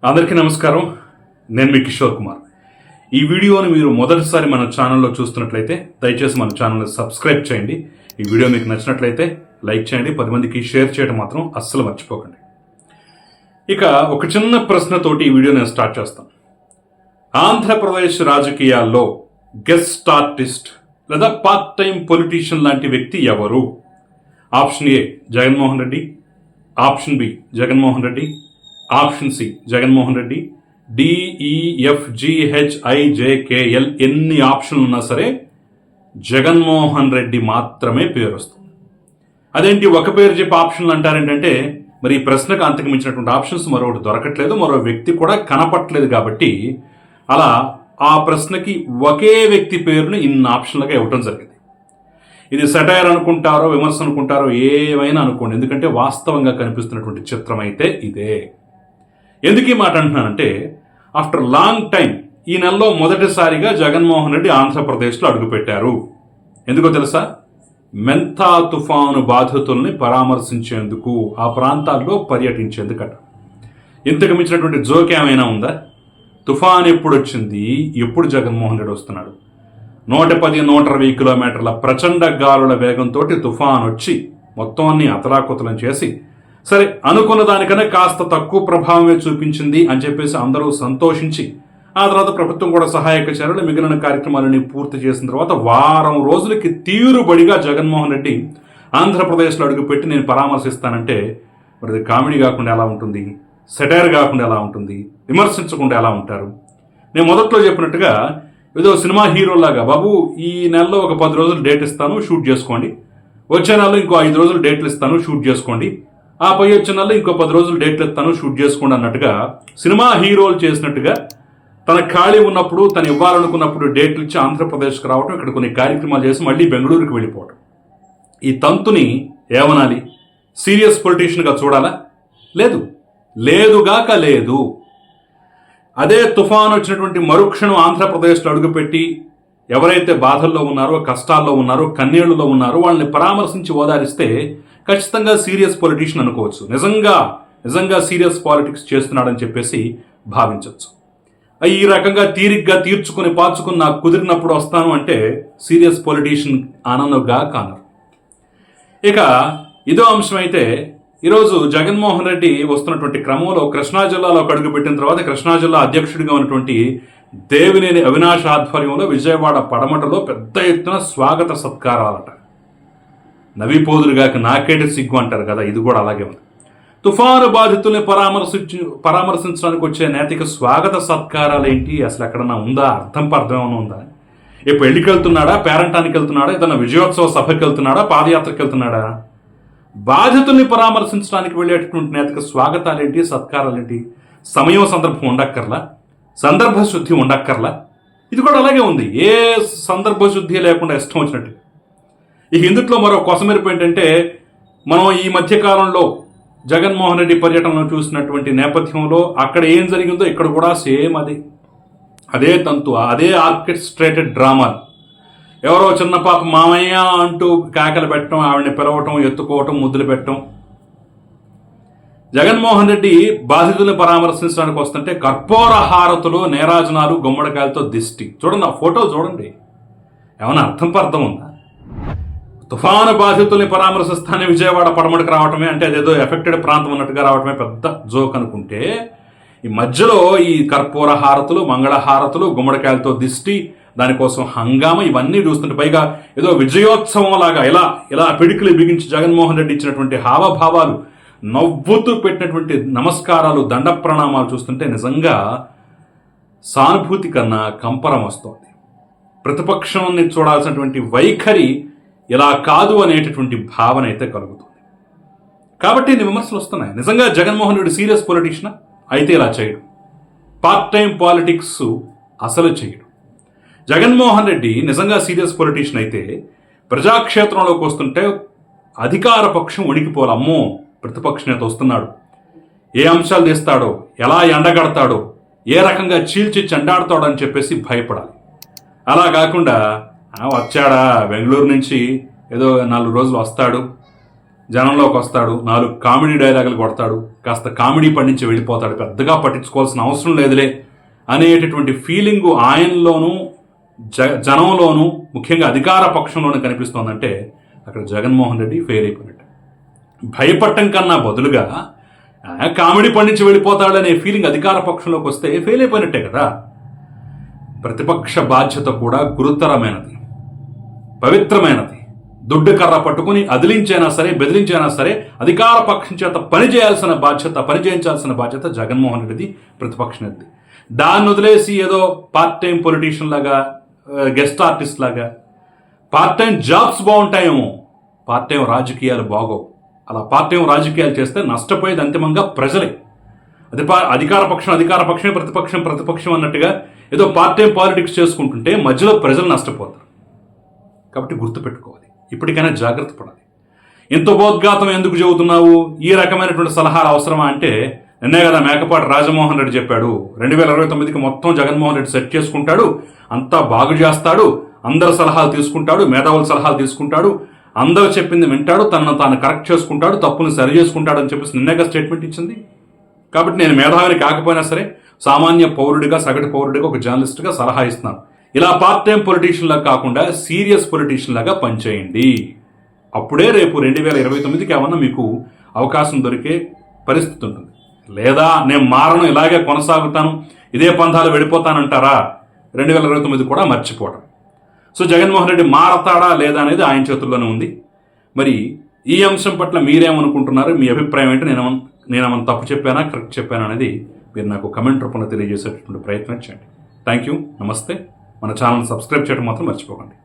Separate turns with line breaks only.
అందరికీ నమస్కారం. నేను మీ కిషోర్ కుమార్. ఈ వీడియోని మీరు మొదటిసారి మన ఛానల్లో చూస్తున్నట్లయితే దయచేసి మన ఛానల్ని సబ్స్క్రైబ్ చేయండి. ఈ వీడియో మీకు నచ్చినట్లయితే లైక్ చేయండి, 10 మందికి షేర్ చేయడం మాత్రం అస్సలు మర్చిపోకండి. ఇక ఒక చిన్న ప్రశ్నతోటి ఈ వీడియో నేను స్టార్ట్ చేస్తాను. ఆంధ్రప్రదేశ్ రాజకీయాల్లో గెస్ట్ ఆర్టిస్ట్ లేదా పార్ట్ టైం పొలిటీషియన్ లాంటి వ్యక్తి ఎవరు? Option A Jaganmohan Reddy, option B Jaganmohan Reddy, option C Jaganmohan Reddy, DEFGHIJKL ఎన్ని ఆప్షన్లు ఉన్నా సరే జగన్మోహన్ రెడ్డి మాత్రమే పేరు వస్తుంది. అదేంటి ఒక పేరు చెప్పి ఆప్షన్లు అంటారేంటంటే, మరి ఈ ప్రశ్నకు అంతకు మించినటువంటి ఆప్షన్స్ మరొకటి దొరకట్లేదు, మరో వ్యక్తి కూడా కనపట్లేదు. కాబట్టి అలా ఆ ప్రశ్నకి ఒకే వ్యక్తి పేరుని ఇన్ని ఆప్షన్లుగా ఇవ్వటం జరిగింది. ఇది సెటైర్ అనుకుంటారో విమర్శ అనుకుంటారో ఏమైనా అనుకోండి, ఎందుకంటే వాస్తవంగా కనిపిస్తున్నటువంటి చిత్రం అయితే ఇదే. ఎందుకు ఈ మాట అంటున్నానంటే, ఆఫ్టర్ లాంగ్ టైం ఈ నెలలో మొదటిసారిగా జగన్మోహన్ రెడ్డి ఆంధ్రప్రదేశ్లో అడుగుపెట్టారు. ఎందుకో తెలుసా? మెంతా తుఫాను బాధితుల్ని పరామర్శించేందుకు, ఆ ప్రాంతాల్లో పర్యటించేందుకట. ఇంతకు మించినటువంటి జోక్ ఏమైనా ఉందా? తుఫాన్ ఎప్పుడు వచ్చింది, ఎప్పుడు జగన్మోహన్ రెడ్డి వస్తున్నాడు? 110-120 కిలోమీటర్ల ప్రచండ గాలుల వేగంతో తుఫాన్ వచ్చి మొత్తం అన్ని అతలాకుతలం చేసి, సరే అనుకున్న దానికన్నా కాస్త తక్కువ ప్రభావమే చూపించింది అని చెప్పేసి అందరూ సంతోషించి, ఆ తర్వాత ప్రభుత్వం కూడా సహాయక చర్యలు మిగిలిన కార్యక్రమాలని పూర్తి చేసిన తర్వాత వారం రోజులకి తీరుబడిగా జగన్మోహన్ రెడ్డి ఆంధ్రప్రదేశ్లో అడుగుపెట్టి నేను పరామర్శిస్తానంటే, మరి అది కామెడీ కాకుండా ఎలా ఉంటుంది? సెటైర్ కాకుండా ఎలా ఉంటుంది? విమర్శించకుండా ఎలా ఉంటారు? నేను మొదట్లో చెప్పినట్టుగా ఏదో సినిమా హీరోలాగా, బాబు ఈ నెలలో ఒక 10 రోజులు డేట్ ఇస్తాను, షూట్ చేసుకోండి, వచ్చే నెలలో ఇంకో 5 రోజులు డేట్లు ఇస్తాను, షూట్ చేసుకోండి, ఆ పై వచ్చే నెలలో ఇంకో 10 రోజులు డేట్లు ఇస్తాను, షూట్ చేసుకోండి అన్నట్టుగా సినిమా హీరోలు చేసినట్టుగా తన ఖాళీ ఉన్నప్పుడు, తను ఇవ్వాలనుకున్నప్పుడు డేట్లు ఇచ్చి ఆంధ్రప్రదేశ్కి రావడం, ఇక్కడ కొన్ని కార్యక్రమాలు చేసి మళ్ళీ బెంగళూరుకి వెళ్ళిపోవడం. ఈ తంతుని ఏమనాలి? సీరియస్ పొలిటీషియన్గా చూడాలా? లేదు, లేదుగాక లేదు. అదే తుఫాన్ వచ్చినటువంటి మరుక్షణం ఆంధ్రప్రదేశ్లో అడుగుపెట్టి ఎవరైతే బాధల్లో ఉన్నారో, కష్టాల్లో ఉన్నారో, కన్నీళ్లలో ఉన్నారో వాళ్ళని పరామర్శించి ఓదారిస్తే ఖచ్చితంగా సీరియస్ పొలిటీషియన్ అనుకోవచ్చు. నిజంగా సీరియస్ పాలిటిక్స్ చేస్తున్నాడని చెప్పేసి భావించవచ్చు. ఈ రకంగా తీరిగ్గా తీర్చుకుని పాచుకుని నాకు కుదిరినప్పుడు వస్తాను అంటే సీరియస్ పొలిటీషియన్ అననుగా కానరు. ఇక ఇదో అంశం అయితే, ఈరోజు జగన్మోహన్ రెడ్డి వస్తున్నటువంటి క్రమంలో కృష్ణా జిల్లాలో అడుగుపెట్టిన తర్వాత కృష్ణా జిల్లా అధ్యక్షుడిగా ఉన్నటువంటి దేవినేని అవినాష్ ఆధ్వర్యంలో విజయవాడ పడమటలో పెద్ద ఎత్తున స్వాగత సత్కారాలట. నవిపోదురుగాక నాకేటి సిగ్గు అంటారు కదా, ఇది కూడా అలాగే ఉంది. తుఫాను బాధితుల్ని పరామర్శించడానికి వచ్చే నేతకి స్వాగత సత్కారాలు ఏంటి? అసలు ఎక్కడన్నా ఉందా? అర్థం ఏమైనా ఉందా? ఏ పెళ్లికి వెళ్తున్నాడా, పేరంటానికి వెళ్తున్నాడా, ఏదన్నా విజయోత్సవ సభకి వెళ్తున్నాడా, పాదయాత్రకి వెళ్తున్నాడా? బాధితుల్ని పరామర్శించడానికి వెళ్ళేటటువంటి నేతకి స్వాగతాలేంటి, సత్కారాలేంటి? సమయం సందర్భం ఉండక్కర్లా, సందర్భ శుద్ధి ఉండక్కర్లా. ఇది కూడా అలాగే ఉంది, ఏ సందర్భ శుద్ధి లేకుండా ఇష్టం వచ్చినట్టు. ఇక ఇందుట్లో మరో కొసమెరుపు ఏంటంటే, మనం ఈ మధ్యకాలంలో జగన్మోహన్ రెడ్డి పర్యటనలో చూసినటువంటి నేపథ్యంలో అక్కడ ఏం జరిగిందో ఇక్కడ కూడా సేమ్ అదే తంతు, అదే ఆర్కెస్ట్రేటెడ్ డ్రామాలు. ఎవరో చిన్న పాప మామయ్య అంటూ కేకలు పెట్టడం, ఆవిడని పిలవటం, ఎత్తుకోవటం, ముద్దులు పెట్టడం. జగన్మోహన్ రెడ్డి బాధితుల్ని పరామర్శించడానికి వస్తుంటే కర్పూర హారతులు, నేరాజనాలు, గుమ్మడికాయలతో దిష్టి. చూడండి, ఆ ఫోటో చూడండి, ఏమైనా అర్థం ఉందా? తుఫాను బాధితుల్ని పరామర్శిస్తానే విజయవాడ పడమటికి రావటమే అంటే అదేదో ఎఫెక్టెడ్ ప్రాంతం ఉన్నట్టుగా రావటమే పెద్ద జోక్ అనుకుంటే, ఈ మధ్యలో ఈ కర్పూర హారతులు, మంగళ హారతులు, గుమ్మడికాయలతో దిష్టి, దానికోసం హంగామా, ఇవన్నీ చూస్తుంటే పైగా ఏదో విజయోత్సవం లాగా ఇలా పిడికిలు బిగించి జగన్మోహన్ రెడ్డి ఇచ్చినటువంటి హావభావాలు, నవ్వుతూ పెట్టినటువంటి నమస్కారాలు, దండ ప్రణామాలు చూస్తుంటే నిజంగా సానుభూతి కన్నా కంపరం వస్తోంది. ప్రతిపక్షాన్ని చూడాల్సినటువంటి వైఖరి ఇలా కాదు అనేటటువంటి భావన అయితే కలుగుతుంది. కాబట్టి ఇన్ని విమర్శలు వస్తున్నాయి. నిజంగా జగన్మోహన్ రెడ్డి సీరియస్ పొలిటీషియన్ అయితే ఇలా చేయడు. పార్ట్ టైం పాలిటిక్స్ అసలు చేయడు. జగన్మోహన్ రెడ్డి నిజంగా సీరియస్ పొలిటీషియన్ అయితే ప్రజాక్షేత్రంలోకి వస్తుంటే అధికార పక్షం ఉనికిపోవాలి. అమ్మో, ప్రతిపక్ష నేత వస్తున్నాడు, ఏ అంశాలు తీస్తాడో, ఎలా ఎండగడతాడో, ఏ రకంగా చీల్చి చెండాడతాడో అని చెప్పేసి భయపడాలి. అలా కాకుండా వచ్చాడా బెంగళూరు నుంచి, ఏదో 4 రోజులు వస్తాడు, జనంలోకి వస్తాడు, 4 కామెడీ డైలాగులు కొడతాడు, కాస్త కామెడీ పండించి వెళ్ళిపోతాడు, పెద్దగా పట్టించుకోవాల్సిన అవసరం లేదులే అనేటటువంటి ఫీలింగు ఆయనలోనూ జనంలోనూ ముఖ్యంగా అధికార పక్షంలోనూ కనిపిస్తోందంటే అక్కడ జగన్మోహన్ రెడ్డి ఫెయిల్ అయిపోయినట్టు. భయపడటం కన్నా బదులుగా కామెడీ పండించి వెళ్ళిపోతాడనే ఫీలింగ్ అధికార పక్షంలోకి వస్తే ఫెయిల్ అయిపోయినట్టే కదా. ప్రతిపక్ష బాధ్యత కూడా గురుతరమైనది, పవిత్రమైనది. దుడ్డు కర్ర పట్టుకుని అదిలించైనా సరే, బెదిరించైనా సరే అధికార పక్షం చేత పని చేయించాల్సిన బాధ్యత జగన్మోహన్ రెడ్డిది, ప్రతిపక్ష నేతది. దాన్ని వదిలేసి ఏదో పార్ట్ టైం పొలిటీషియన్ లాగా, గెస్ట్ ఆర్టిస్ట్ లాగా, పార్ట్ టైం జాబ్స్ బాగుంటాయేమో, పార్ట్ టైం రాజకీయాలు బాగోవు. అలా పార్ట్ టైం రాజకీయాలు చేస్తే నష్టపోయేది అంతిమంగా ప్రజలే. అధికార పక్షమే, ప్రతిపక్షం అన్నట్టుగా ఏదో పార్ట్ టైం పాలిటిక్స్ చేసుకుంటుంటే మధ్యలో ప్రజలు నష్టపోతారు. కాబట్టి గుర్తుపెట్టుకోవాలి, ఇప్పటికైనా జాగ్రత్త పడాలి. ఇంత ఉపోద్ఘాతం ఎందుకు చెబుతున్నావు, ఈ రకమైనటువంటి సలహాలు అవసరమా అంటే, నిన్నే కదా మేకపాటి రాజమోహన్ రెడ్డి చెప్పాడు, 2029కి మొత్తం జగన్మోహన్ రెడ్డి సెట్ చేసుకుంటాడు, అంతా బాగు చేస్తాడు, అందరి సలహాలు తీసుకుంటాడు, మేధావుల సలహాలు తీసుకుంటాడు, అందరూ చెప్పింది వింటాడు, తనను తాను కరెక్ట్ చేసుకుంటాడు, తప్పును సరి చేసుకుంటాడు అని చెప్పేసి నిన్నేగా స్టేట్మెంట్ ఇచ్చింది. కాబట్టి నేను మేధావిని కాకపోయినా సరే సామాన్య పౌరుడిగా, సగటు పౌరుడిగా, ఒక జర్నలిస్ట్గా సలహా ఇస్తున్నాను. ఇలా పార్ట్ టైం పొలిటీషియన్ లాగా కాకుండా సీరియస్ పొలిటీషియన్ లాగా పనిచేయండి. అప్పుడే రేపు 2029కి ఏమన్నా మీకు అవకాశం దొరికే పరిస్థితి ఉంటుంది. లేదా నేను మారను, ఇలాగే కొనసాగుతాను, ఇదే పంథాలు వెళ్ళిపోతానంటారా, 2029 కూడా మర్చిపోవడం. సో జగన్మోహన్ రెడ్డి మారతాడా లేదా అనేది ఆయన చేతుల్లోనే ఉంది. మరి ఈ అంశం పట్ల మీరేమనుకుంటున్నారు, మీ అభిప్రాయం ఏంటి? నేనేమన్నా తప్పు చెప్పానా, కరెక్ట్ చెప్పానా అనేది మీరు నాకు కమెంట్ రూపంలో తెలియజేసేటటువంటి ప్రయత్నం చేయండి. థ్యాంక్ యూ, నమస్తే. మన ఛానల్ సబ్స్క్రైబ్ చేయడం మాత్రం మర్చిపోకండి.